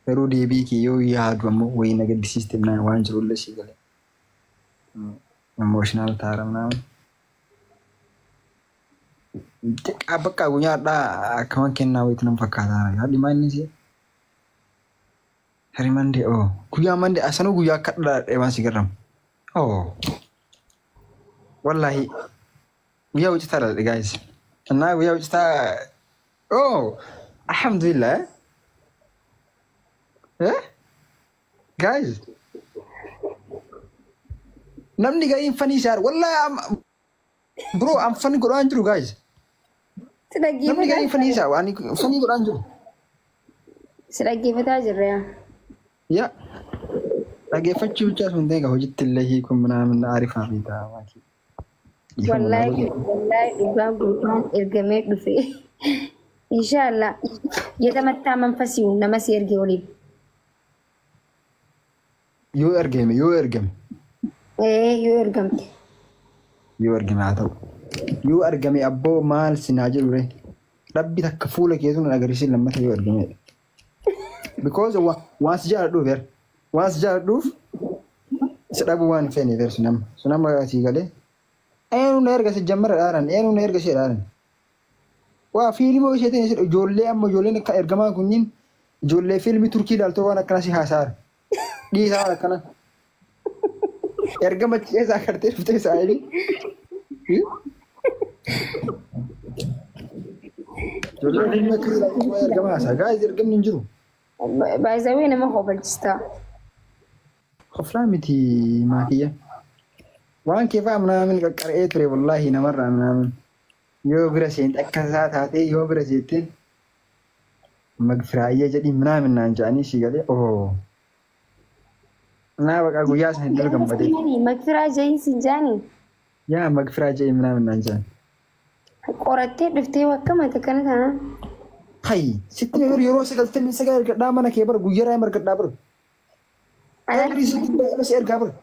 garuu deebii kee yoo yaadu ammoo wayii na gaddisiiste waan jirullee si galee. Emotional taa'aramnaa. Bakka guyyaadhaa akkama kennaa wayiitti nama fakkaata. Haadhi maal si? Hari Mandee guyyaa Mandee asanuu guyyaa akka dhadhaadhee waan si garramu. Wallahi guyyaa hojjetaa dhadhaadhe guys. Innaa guyyaa hojjetaa alhamdulillah. Guys. Namni gaayin funny share. Wallahi bro, I'm funny godhaan jiru guys. Namni gaayin funny share. Waan funny godhaan jiru. Si dhaggeeffataa jirra yaa. Yaa. Dhaggeeffachuu bichaa sun ta'e hojiitti illee hiikuun minaamin aarifaa fi taa'aa. Wallahi dhugaa guutuun ergamee dhufe. Inshallah. Yetamataa manfasiu nama si erge waliin. Yoo ergame. Yoo ergamte. Yoo ergame haa ta'u. Yoo ergame abboo maal sinaa jiru ree. Dhabbi takka fuula keessuun agarsiisin lammata yoo ergame. Because waan si jaaladhuuf yer. Waan si jaaladhuuf si dhabuu waan feene yer sunama. Sunama sii galee. Eenyuun erga si jammara dhaaran. Eenyuun erga ishee dhaaran. Waa fiilmoo ishee ta'e ijoollee amma ijoolleen akka ergamaa kunniin ijoollee fiilmii Turkii ilaaltoo waan akkana si haasaara. Dhiisaa waan akkana. Ergama keessaa kartee dhuftee saayilii. Ijoolleen fiilmii akka ilaaltoo ergama haasaa. Gaayis ergamni hin jiru. Baay'isawee nama hofalchistaa. Hoflaa miti maakiyya. Waan keefaa minaamin qaqqara'ee ture wallaahi namarraa minaamin. Yoo bira seente akka isaa taatee yoo bira seente magfiraayyaa jedhii minaamin naan jedhanii si galee naa baqa guyyaa sana hin dalgammadee. Magfiraa jedhii si jaanii? Yaa magfiraa jedhii minaamin naan jedhan. Qorattee dhuftee wakkamata kana taanaan? Hayi sitti yeroo sagaltamii sagal ergadhaa mana kee bara guyyaadhaa ergadhaa bara. Agri sitti baay'ee si ergaa bara.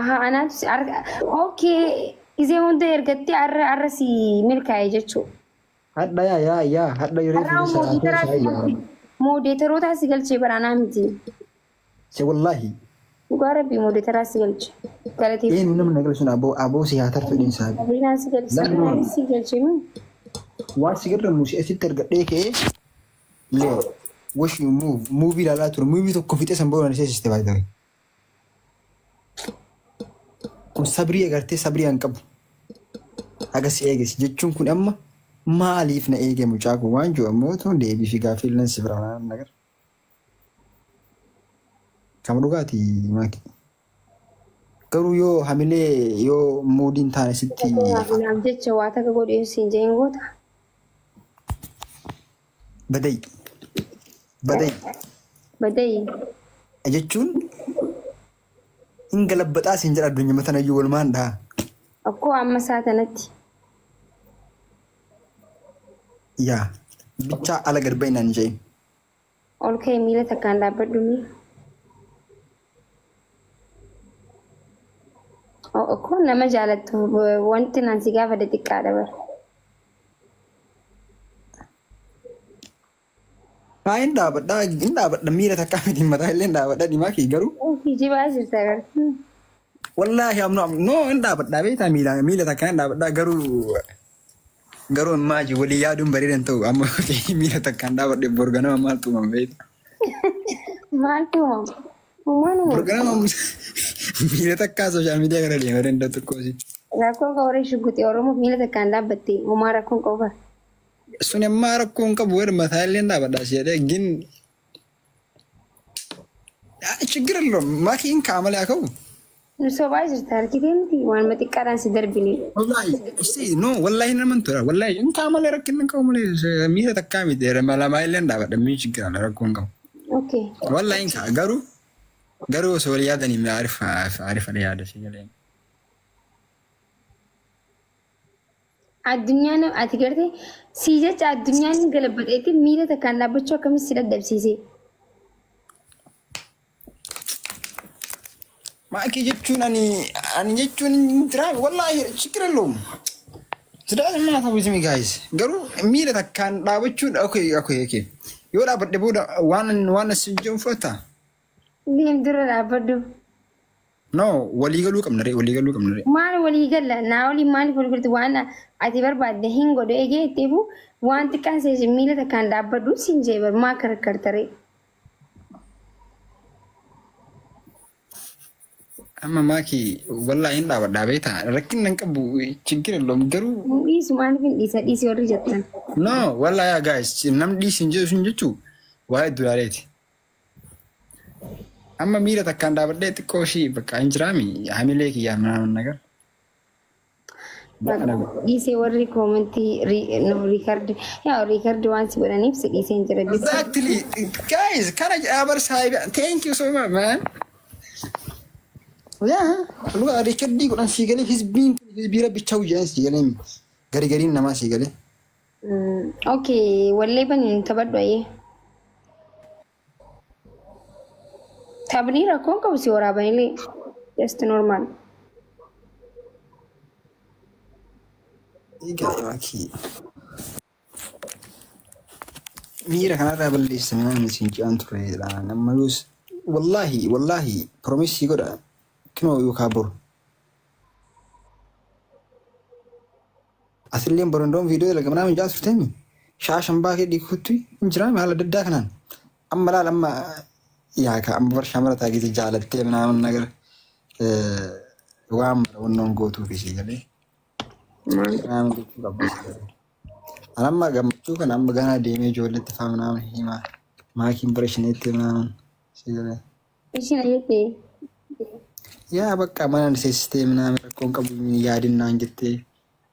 Aha anaatu si arga. Okay. Izee hunda ergattee arra si milkaa'e jechuudha. Hadda yaa hadda yeroo fi moodeetarootaa si galchee baraanaa miti. Se wallaahi. Dhugaa rabbii moodeetaraa si galche. Galateef. Eenyu namni nagal sun aboo si haatar fedhiin isaa. Abinaan si galche. Si galche mi? Waan si garramu si asitti ergadhee ka'ee lee wash you move muuvii ilaalaa ture muuvii tokko fixee san booda ishee siste baay'ee. Kun sabrii agartee sabrii hin qabu. Agas eeges jechuun kun amma maaliif na eege mucaa kun waan jiru ammoo tun deebii fi gaaffii si bira waan nagar. Kam dhugaati maaki. Garuu yoo hamilee yoo muudii hin taane sitti. Naaf jecha waa takka godhee siin jeen goota. Badai. Jechuun Inga labbataa siin jedha addunyaa mata nayyuu walumaan dhaha. Akkoo amma saatanatti. Yaa bichaa ala garbaa inaan jeen. Ol ka'ee miila takkaan dhaabbadhu mi. Akkoo nama jaalattu wanti naan si gaafate xiqqaadha bara. Hin dhaabadha miila takkaa miti mataa illee hin dhaabadha dhimaa kee garuu. Kijibaa jirta garuu. Wallaahi no hin dhaabadhaa beektaa miila takkaa hin dhaabadhaa garuu imaaji walii yaaduun bareedan ta'u amma miila takkaan dhaabadhe borganama maaltu uumama beektaa. Maaltu uumama? Borganama miila takkaa sooshaal miidiyaa gara deemaa danda'u tokkoosi. Rakkoon qabaree shugguxii Oromoo miila takkaan dhaabbatte uumaa rakkoon qabar. Sun ammaa rakkoon qabu weer mataa illee dhaabadhaa si'adee gin ችግር የለውም ማኪን ካመለ ያከው ሶባ ይርታ አርኪቴንቲ ዋን መጥቃራን ሲደርብኒ ወላሂ እስቲ ኖ ወላሂ ነምን ተራ ወላሂ እንካ አመለ ረክን ከውም ሚተ ተካሚ ደረ ማላማይለ እንዳበደ ምን ችግር አለ ረኮን ቀው ኦኬ ወላሂ እንካ ገሩ ሶልያደኒ ማሪፍ አሪፍ አለ ሲገለኝ አዱኛን አትገርቴ ሲጀጭ አዱኛን ገለበጠቲ ሚለ ተካናበቸው ከመስ ሲደብሲሴ ማኪ ጀቹን አኒ ጀቹን ትራ ወላሂ ችግር የለውም Doesn't matter with me, guys. Garuu miila takkaan dhaabachuun okay. Yoo dhaabadhe booda waan asin jiru fudhata. Deem dura dhaabbadhu. No, walii galuu qabna ree. Maal walii galla naa waliin maaliif wal galtu waan ati barbaadde hin godhu eegee ittiifu waan xiqqaan seesi miila takkaan dhaabbadhu siin jee bar maa karkartaree. Amma maakii wallaahi hin dhaabadhaa beektaa rakkin nan qabu chiggir illoom garuu. Dhiisu maaliif hin dhiisi warri jettan. No, wallaahi guys nam dhiisi hin jedhu sun jechuu waa'ee duraaleeti. Amma miila takkaan dhaabadhee xiqqoo ishii bakka hin jiraami hamilee kiyyaa manaan nagar. Dhiisee warri koomentii riikardi waan si godhaniif si dhiisee hin jira. Exactly. Guys, kana jaabar saayiba. Thank you so much, man. Yeah, luka riikardi godhan sii galee hizbii rabbicha hojjaan sii galee gariin namaa sii galee. Okay, wallee baniin taphadhu ayyee. Taphni rakkoon qabu si waraabanilee just normal. Miira kanarraa balleessamee namni siin ji'aan turedha. Nama yoos wallaahi promisii godha kinoo yookaan boru. Asilleen borondoon viidiyoo dalaga manaa minjaa turteemi. Shaashan baakee dhiikutti hin jiraame haala adda addaa kanaan. Amma laal amma yaaka amma bar shamara taagiti jaalattee manaa nagar waan mara wannoon gootuuf ishee galee. Amma gammachuu kana amma ganaa deemee ijoolletti fa'aa manaa himaa maakiin bara shaniitti manaa ishee galee. Ishiin ayyee. Yaa bakka mana seessitee manaa rakkoon qabu yaadinnaan jettee.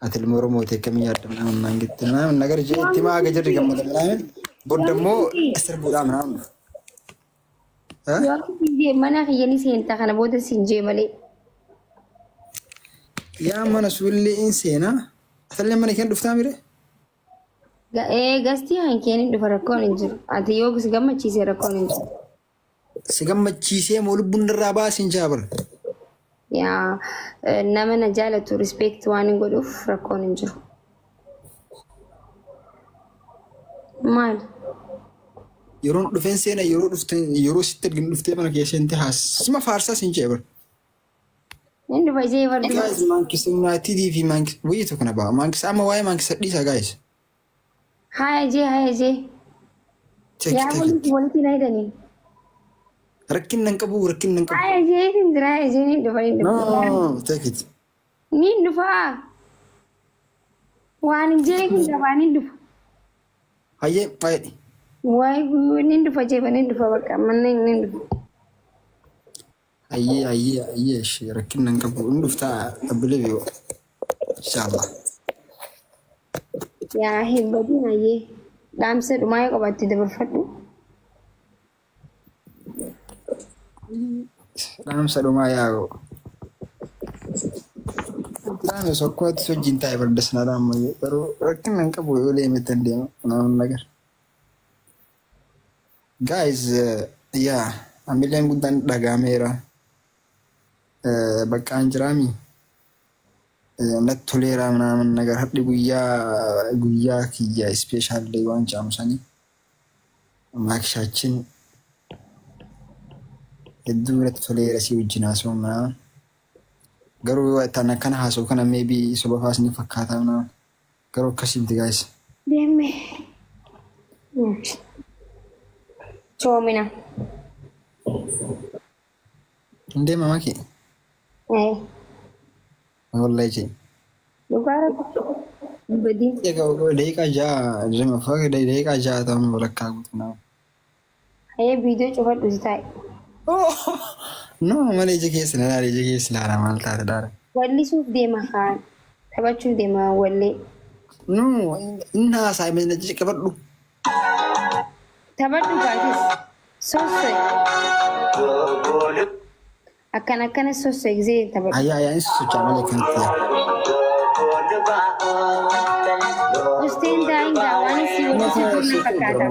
Ati ilmoo Oromoo ta'e kamii yaadda naan jette naan nagar jee itti maa aga jirri gammada naan boodammoo sirbuudhaa naan. Yoo mana kiyyanii seentaa kana booda siin jee malee. Yaa mana sullee in seenaa asallee mana keen dhuftaa mire. Gastii hankeen dhufa rakkoon hin jiru. Ati yoo si gammachiisee rakkoon hin jiru. Si gammachiisee moo lubbuun irraa baasin jaabara. Yaa nama na jaalatu respect waan hin godhuuf rakkoon hin jiru. Maal? Yeroon dhufeen seena yeroo sitti arginu dhuftee mana keessa hin taas sima faarsaa sin jee bara. Inni dhufa ijee bardu. Guys maankisa United fi maankisa wayii tokko na ba'a maankisa amma waa'ee maankisa dhiisa guys. Haa ijee. Yaa walitti na hidhanii. Rakkin nan qabu. Haa ijee hin jira ijee ni dhufa. No, take it. Ni dhufa. Waan ijee hin dhufa ni dhufa. Hayyee baay'ee. Waay ni dhufa jeeba ni dhufa bakka manni ni dhufa. Hayyee ishee rakkin nan qabu hin dhuftaa abbilee beeku. Inshallah. Yaa hin badin hayyee. Dhaamsa dhumaa yoo qabaatti dabarfadhu. Dhaamsa dhumaa yaa'u. Dhaamsa sokkooti wajjin taa'ee bardas na dhaamayyee garuu rakkin nan qabu yoo leemetan deema naannoo nagar. Guys, amileen guddaan dhagaameera. Baqqaan jiraami. Natti toleera naaman nagar hadhi guyyaa kiyya ispeeshaallee waan caamsanii. Maakshaachin hedduu natti toleera si wajjin haasoo naaman. Garuu tan akkana haasoo kana meebii soba faasni fakkaataa naaman. Garuu akkasitti guys. Deemme. Coomina. Deema maki. Wallahi ce. Dubara badin. Daqiiqaa ja'a jama faga daqiiqaa ja'a ta'uu walakkaa guutuu. Viidiyoo cufadhu si taa'e. No, malee ija keessa ilaala maal taate daara. Wallisuuf deema kaan taphachuuf deema wallee. No, inni haasaa immoo na qabadhu. Taphadhu baatis soosoi. Akkana soosoi gisee taphadhu. Ayyaa inni sochii malee kanatti yaa. Usteen daa'imdaa waan isii walitti fakkaata.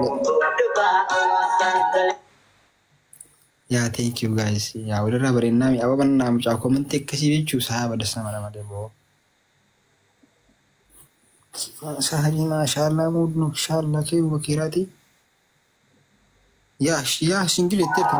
Yeah, thank you guys. Yeah, walirraa bareennaa mi'a ababannaa mucaa koomantii akkasii jechuu saaba dasa mara malee boo. سهري ما شاء الله مود ما شاء الله كيف وكيراتي يا سنجل الترك